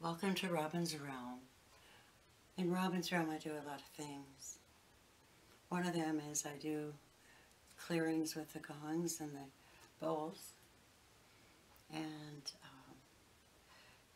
Welcome to Robin's Realm. In Robin's Realm I do a lot of things. One of them is I do clearings with the gongs and the bowls and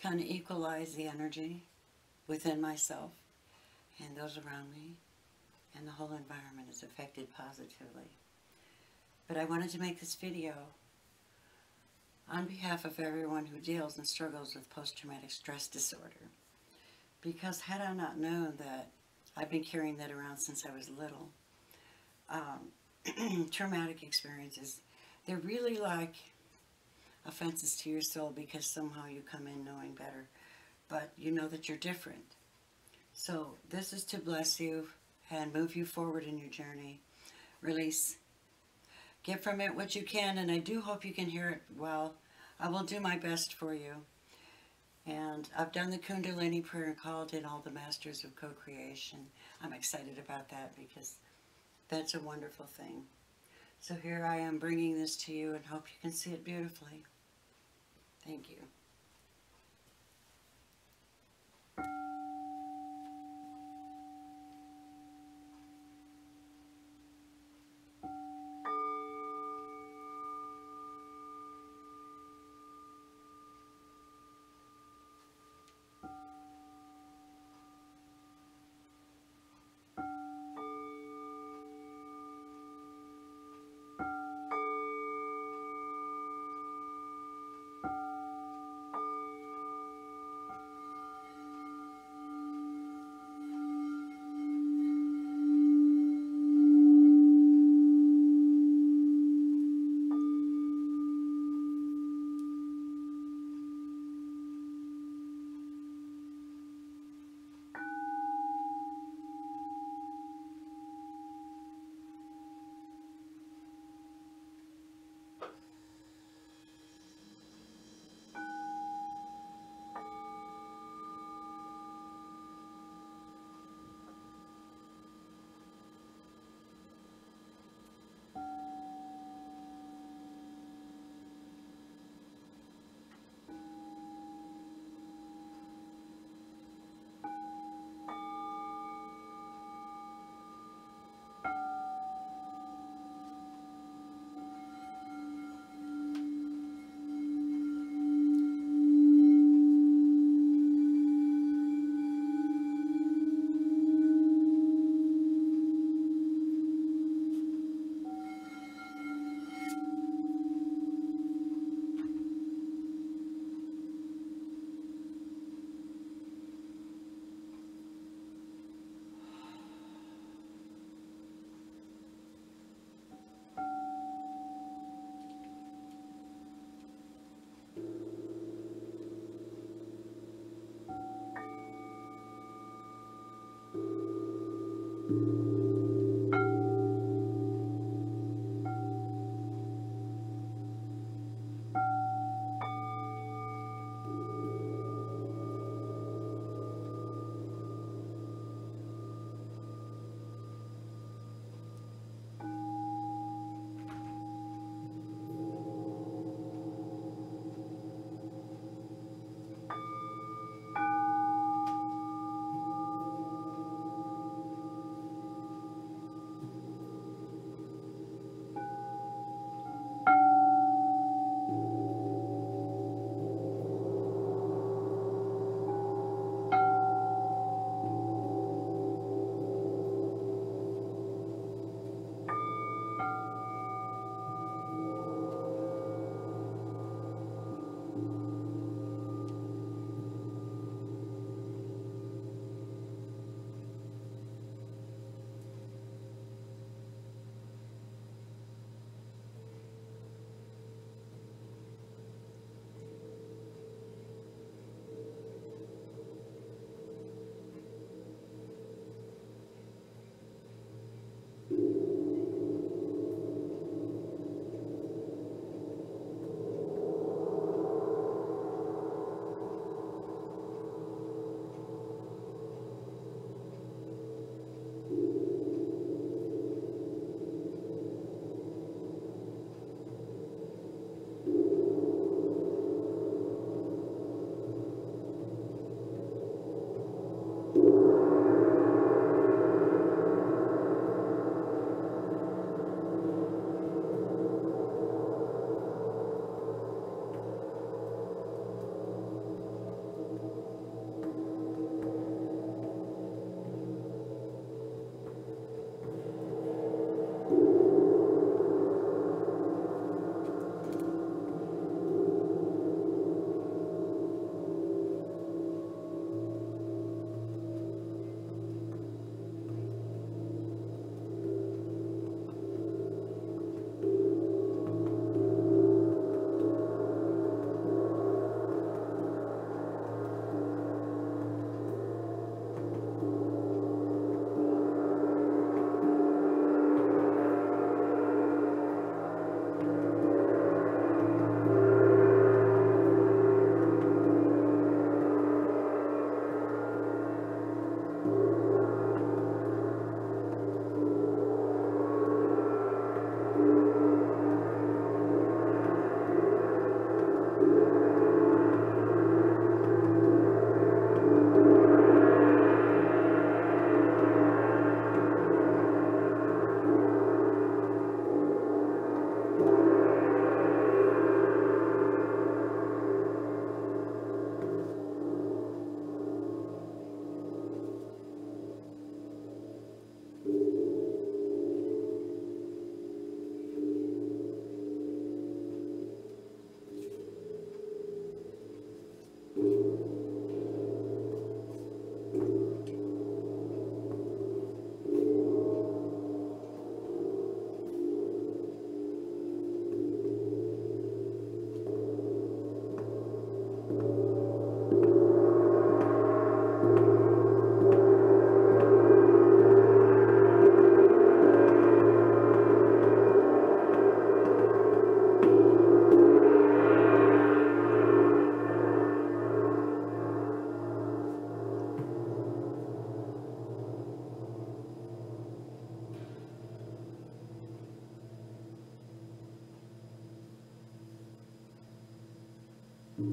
kind of equalize the energy within myself and those around me, and the whole environment is affected positively. But I wanted to make this video on behalf of everyone who deals and struggles with post-traumatic stress disorder. Because had I not known that I've been carrying that around since I was little, traumatic experiences, they're really like offenses to your soul because somehow you come in knowing better, but you know that you're different. So this is to bless you and move you forward in your journey. Release. Get from it what you can, and I do hope you can hear it well. I will do my best for you. And I've done the Kundalini prayer and called in all the masters of co-creation. I'm excited about that because that's a wonderful thing. So here I am bringing this to you and hope you can see it beautifully. Thank you. I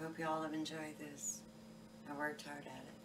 hope you all have enjoyed this. I worked hard at it.